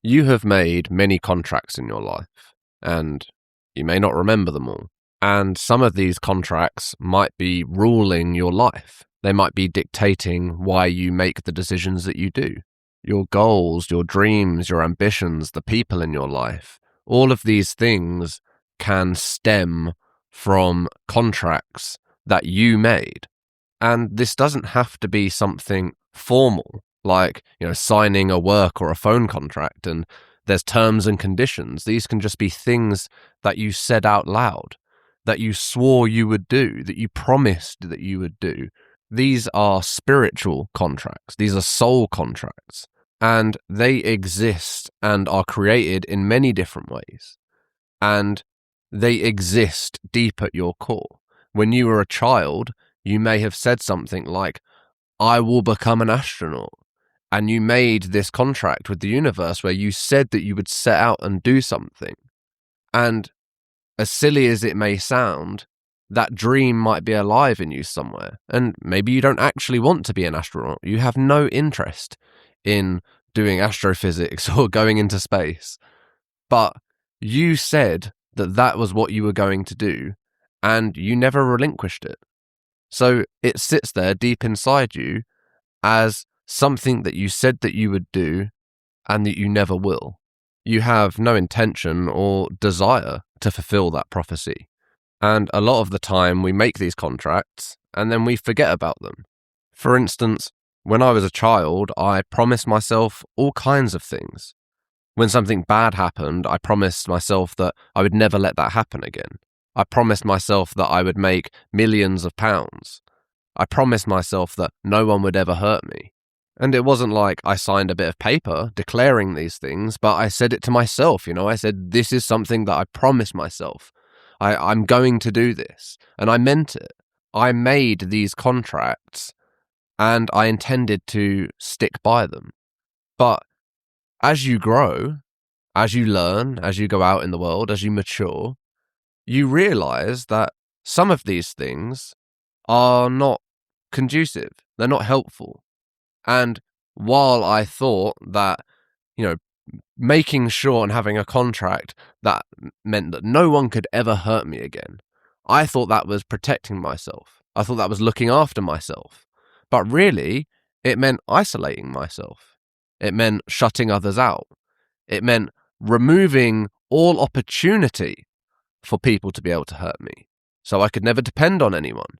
You have made many contracts in your life, and you may not remember them all. And some of these contracts might be ruling your life. They might be dictating why you make the decisions that you do. Your goals, your dreams, your ambitions, the people in your life, all of these things can stem from contracts that you made. And this doesn't have to be something formal, like, signing a work or a phone contract and there's terms and conditions. These can just be things that you said out loud, that you swore you would do, that you promised that you would do. These are spiritual contracts. These are soul contracts. And they exist and are created in many different ways. And they exist deep at your core. When you were a child, you may have said something like, I will become an astronaut. And you made this contract with the universe where you said that you would set out and do something. And as silly as it may sound, that dream might be alive in you somewhere. And maybe you don't actually want to be an astronaut. You have no interest in doing astrophysics or going into space. But you said that that was what you were going to do, and you never relinquished it. So it sits there deep inside you as something that you said that you would do and that you never will. You have no intention or desire to fulfill that prophecy. And a lot of the time we make these contracts and then we forget about them. For instance, when I was a child, I promised myself all kinds of things. When something bad happened, I promised myself that I would never let that happen again. I promised myself that I would make millions of pounds. I promised myself that no one would ever hurt me. And it wasn't like I signed a bit of paper declaring these things, but I said it to myself, I said, this is something that I promised myself. I'm going to do this. And I meant it. I made these contracts and I intended to stick by them. But as you grow, as you learn, as you go out in the world, as you mature, you realize that some of these things are not conducive. They're not helpful. And while I thought that, making sure and having a contract that meant that no one could ever hurt me again, I thought that was protecting myself. I thought that was looking after myself. But really, it meant isolating myself. It meant shutting others out. It meant removing all opportunity for people to be able to hurt me. So I could never depend on anyone.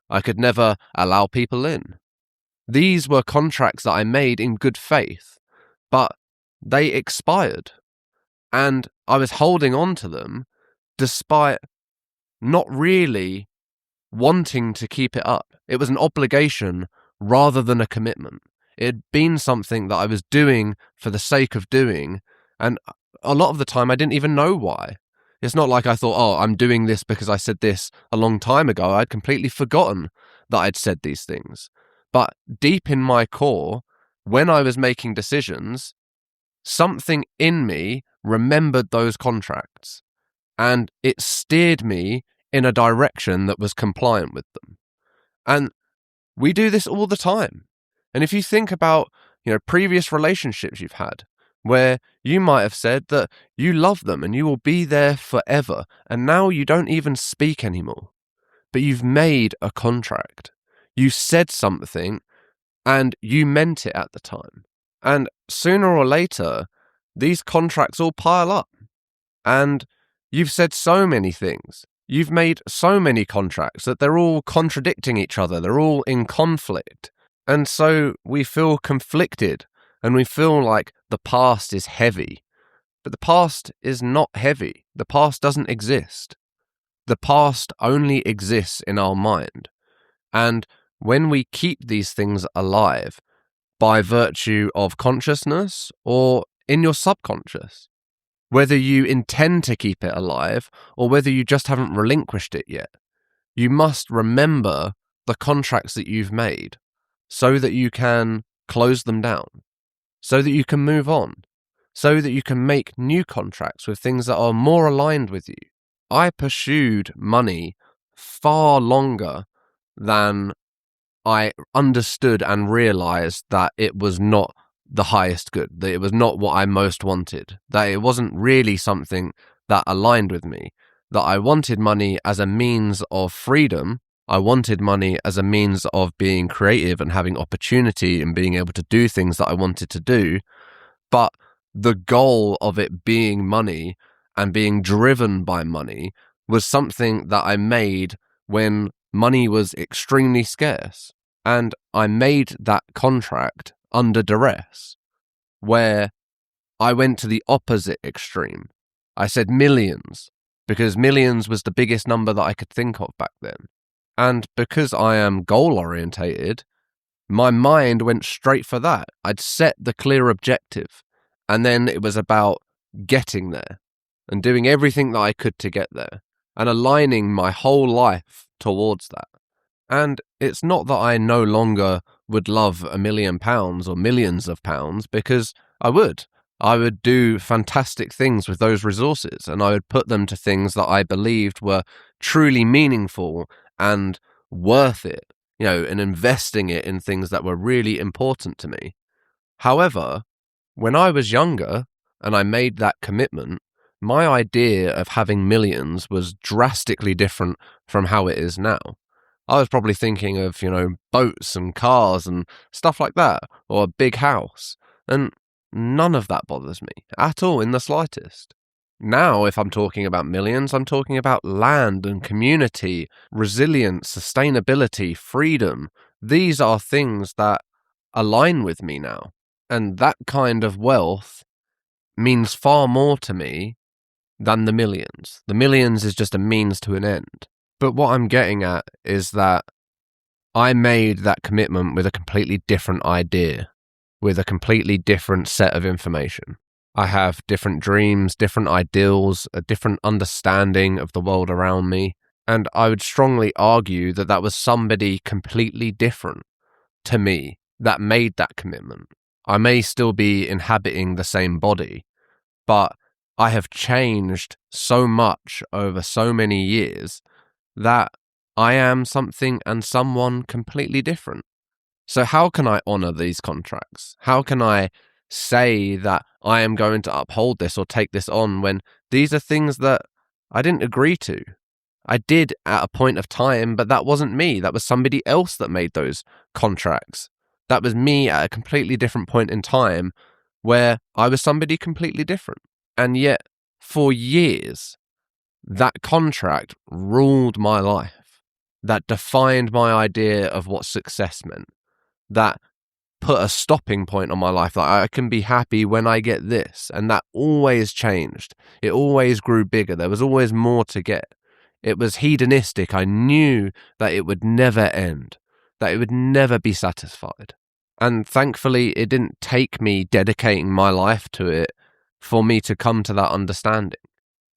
I could never allow people in. These were contracts that I made in good faith, but they expired. And I was holding on to them despite not really wanting to keep it up. It was an obligation rather than a commitment. It had been something that I was doing for the sake of doing, and a lot of the time I didn't even know why. It's not like I thought, I'm doing this because I said this a long time ago. I'd completely forgotten that I'd said these things. But deep in my core, when I was making decisions, something in me remembered those contracts, and it steered me in a direction that was compliant with them. And we do this all the time. And if you think about, previous relationships you've had, where you might have said that you love them and you will be there forever, and now you don't even speak anymore, but you've made a contract. You said something and you meant it at the time. And sooner or later, these contracts all pile up. And you've said so many things. You've made so many contracts that they're all contradicting each other. They're all in conflict. And so we feel conflicted and we feel like the past is heavy. But the past is not heavy. The past doesn't exist. The past only exists in our mind. And when we keep these things alive by virtue of consciousness or in your subconscious, whether you intend to keep it alive or whether you just haven't relinquished it yet, you must remember the contracts that you've made so that you can close them down, so that you can move on, so that you can make new contracts with things that are more aligned with you. I pursued money far longer than I understood and realized that it was not the highest good, that it was not what I most wanted, that it wasn't really something that aligned with me, that I wanted money as a means of freedom. I wanted money as a means of being creative and having opportunity and being able to do things that I wanted to do. But the goal of it being money and being driven by money was something that I made when money was extremely scarce. And I made that contract under duress, where I went to the opposite extreme. I said millions, because millions was the biggest number that I could think of back then. And because I am goal orientated, my mind went straight for that. I'd set the clear objective, and then it was about getting there and doing everything that I could to get there and aligning my whole life towards that. And it's not that I no longer would love £1 million or millions of pounds, because I would. I would do fantastic things with those resources, and I would put them to things that I believed were truly meaningful and worth it, and investing it in things that were really important to me. However, when I was younger and I made that commitment, my idea of having millions was drastically different from how it is now. I was probably thinking of, boats and cars and stuff like that, or a big house. And none of that bothers me at all in the slightest. Now, if I'm talking about millions, I'm talking about land and community, resilience, sustainability, freedom. These are things that align with me now. And that kind of wealth means far more to me than the millions. The millions is just a means to an end. But what I'm getting at is that I made that commitment with a completely different idea, with a completely different set of information. I have different dreams, different ideals, a different understanding of the world around me, and I would strongly argue that that was somebody completely different to me that made that commitment. I may still be inhabiting the same body, but I have changed so much over so many years that I am something and someone completely different. So how can I honor these contracts? How can I say that I am going to uphold this or take this on when these are things that I didn't agree to? I did at a point of time, but that wasn't me. That was somebody else that made those contracts. That was me at a completely different point in time where I was somebody completely different. And yet, for years, that contract ruled my life. That defined my idea of what success meant. That put a stopping point on my life. Like, I can be happy when I get this. And that always changed. It always grew bigger. There was always more to get. It was hedonistic. I knew that it would never end, that it would never be satisfied. And thankfully, it didn't take me dedicating my life to it for me to come to that understanding.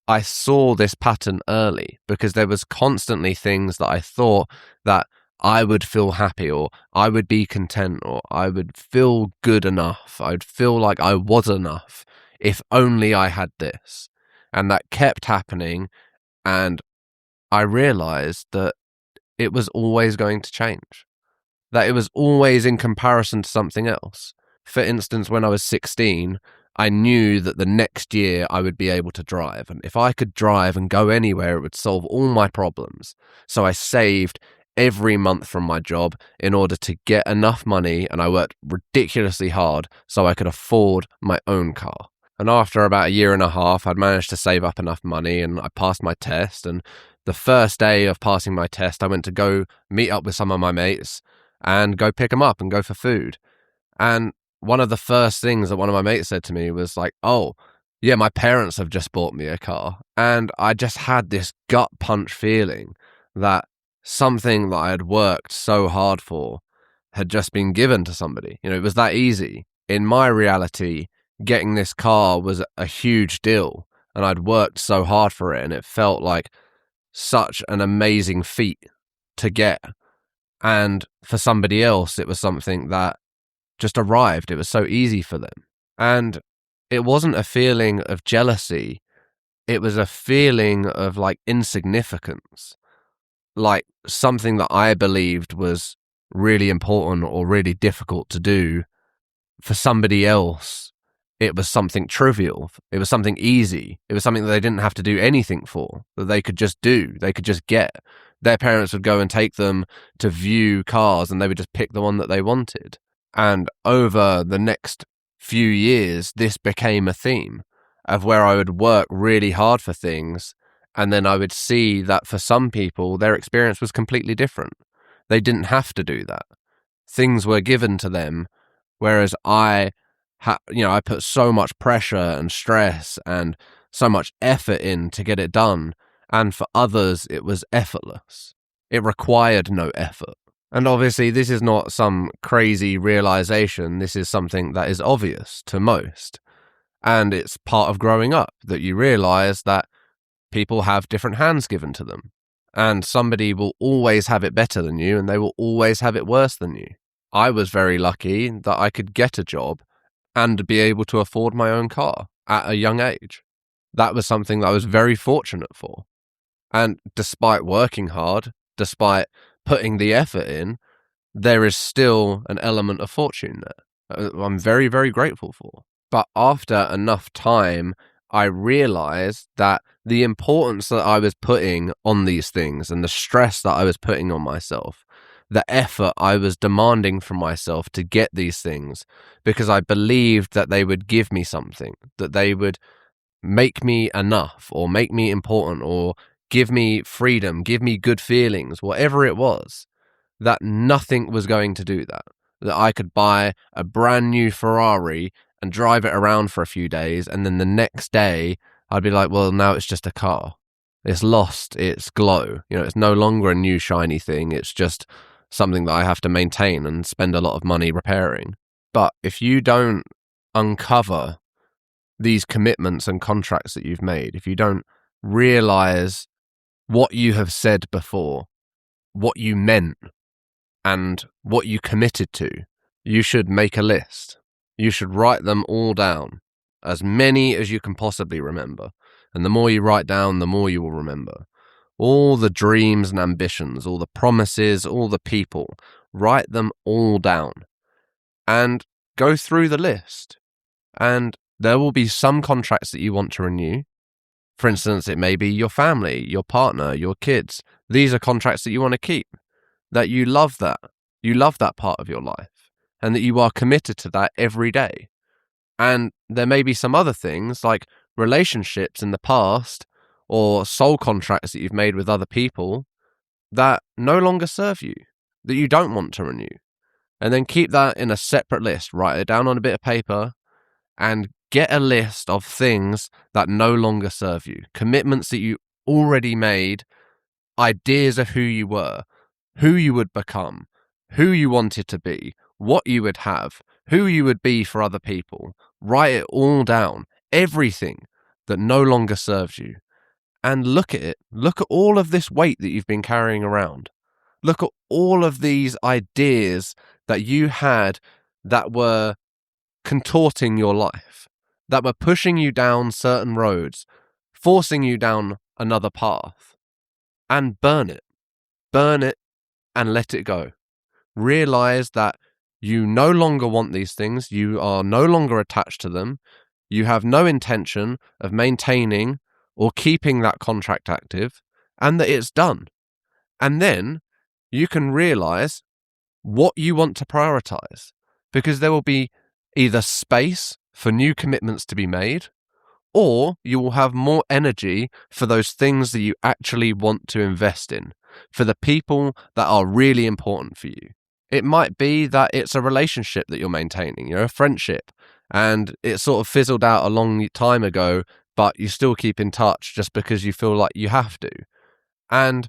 I saw this pattern early because there was constantly things that I thought that I would feel happy, or I would be content, or I would feel good enough. I'd feel like I was enough if only I had this. And that kept happening, and I realized that it was always going to change. That it was always in comparison to something else. For instance, when I was 16, I knew that the next year I would be able to drive. And if I could drive and go anywhere, it would solve all my problems. So I saved every month from my job in order to get enough money, and I worked ridiculously hard so I could afford my own car. And after about a year and a half, I'd managed to save up enough money, and I passed my test. And the first day of passing my test, I went to go meet up with some of my mates and go pick them up and go for food. And one of the first things that one of my mates said to me was like, "Oh, yeah, my parents have just bought me a car." And I just had this gut punch feeling that something that I had worked so hard for had just been given to somebody. It was that easy. In my reality, getting this car was a huge deal, and I'd worked so hard for it, and it felt like such an amazing feat to get. And for somebody else, it was something that just arrived. It was so easy for them. And it wasn't a feeling of jealousy. It was a feeling of like insignificance, like something that I believed was really important or really difficult to do for somebody else, it was something trivial. It was something easy. It was something that they didn't have to do anything for, that they could just do. They could just get. Their parents would go and take them to view cars and they would just pick the one that they wanted. And over the next few years, this became a theme of where I would work really hard for things. And then I would see that for some people, their experience was completely different. They didn't have to do that. Things were given to them, whereas I put so much pressure and stress and so much effort in to get it done. And for others, it was effortless. It required no effort. And obviously, this is not some crazy realization. This is something that is obvious to most. And it's part of growing up that you realize that people have different hands given to them. And somebody will always have it better than you, and they will always have it worse than you. I was very lucky that I could get a job and be able to afford my own car at a young age. That was something that I was very fortunate for. And despite working hard, despite putting the effort in, there is still an element of fortune there. I'm very, very grateful for. But after enough time, I realized that the importance that I was putting on these things and the stress that I was putting on myself, the effort I was demanding from myself to get these things, because I believed that they would give me something, that they would make me enough or make me important or give me freedom, give me good feelings, whatever it was, that nothing was going to do that. That I could buy a brand new Ferrari and drive it around for a few days, and then the next day I'd be like, well, now it's just a car. It's lost its glow. It's no longer a new shiny thing. It's just something that I have to maintain and spend a lot of money repairing. But if you don't uncover these commitments and contracts that you've made, if you don't realize what you have said before, what you meant, and what you committed to, you should make a list. You should write them all down, as many as you can possibly remember. And the more you write down, the more you will remember. All the dreams and ambitions, all the promises, all the people, write them all down and go through the list. And there will be some contracts that you want to renew. For instance, it may be your family, your partner, your kids. These are contracts that you want to keep, that you love that. You love that part of your life and that you are committed to that every day. And there may be some other things like relationships in the past or soul contracts that you've made with other people that no longer serve you, that you don't want to renew. And then keep that in a separate list. Write it down on a bit of paper and get a list of things that no longer serve you, commitments that you already made, ideas of who you were, who you would become, who you wanted to be, what you would have, who you would be for other people. Write it all down, everything that no longer serves you. And look at it. Look at all of this weight that you've been carrying around. Look at all of these ideas that you had that were contorting your life, that were pushing you down certain roads, forcing you down another path. And burn it. Burn it and let it go. Realize that you no longer want these things. You are no longer attached to them. You have no intention of maintaining or keeping that contract active, and that it's done. And then you can realize what you want to prioritize, because there will be either space for new commitments to be made, or you will have more energy for those things that you actually want to invest in, for the people that are really important for you. It might be that it's a relationship that you're maintaining, a friendship, and it sort of fizzled out a long time ago, but you still keep in touch just because you feel like you have to. And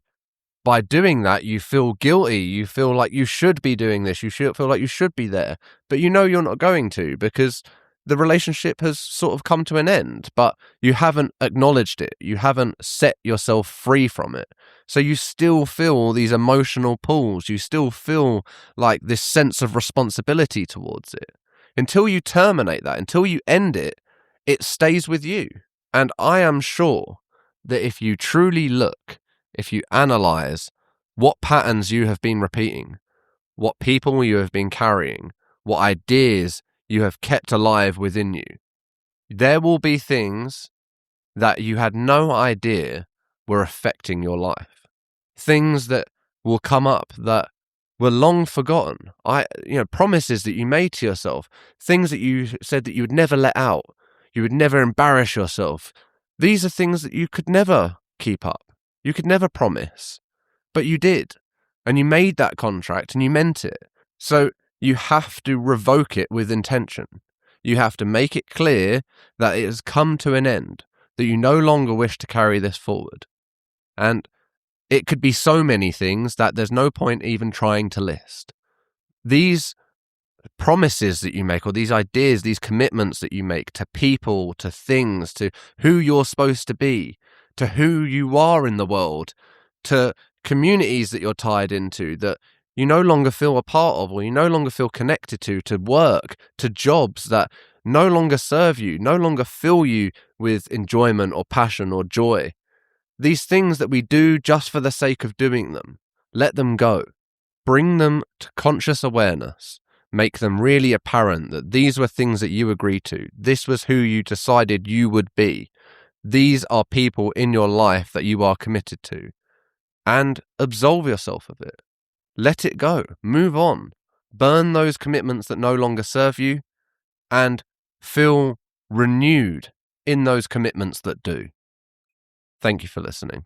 by doing that, you feel guilty. You feel like you should be doing this. You should feel like you should be there, but you know you're not going to, because the relationship has sort of come to an end, but you haven't acknowledged it. You haven't set yourself free from it. So you still feel these emotional pulls. You still feel like this sense of responsibility towards it. Until you terminate that, until you end it, it stays with you. And I am sure that if you truly look, if you analyze what patterns you have been repeating, what people you have been carrying, what ideas you have kept alive within you. There will be things that you had no idea were affecting your life. Things that will come up that were long forgotten. Promises that you made to yourself, things that you said that you would never let out, you would never embarrass yourself. These are things that you could never keep up. You could never promise, but you did. And you made that contract and you meant it. So you have to revoke it with intention. You have to make it clear that it has come to an end, that you no longer wish to carry this forward. And it could be so many things that there's no point even trying to list. These promises that you make, or these ideas, these commitments that you make to people, to things, to who you're supposed to be, to who you are in the world, to communities that you're tied into that you no longer feel a part of, or you no longer feel connected to work, to jobs that no longer serve you, no longer fill you with enjoyment or passion or joy. These things that we do just for the sake of doing them, let them go. Bring them to conscious awareness. Make them really apparent that these were things that you agreed to. This was who you decided you would be. These are people in your life that you are committed to. And absolve yourself of it. Let it go. Move on. Burn those commitments that no longer serve you and feel renewed in those commitments that do. Thank you for listening.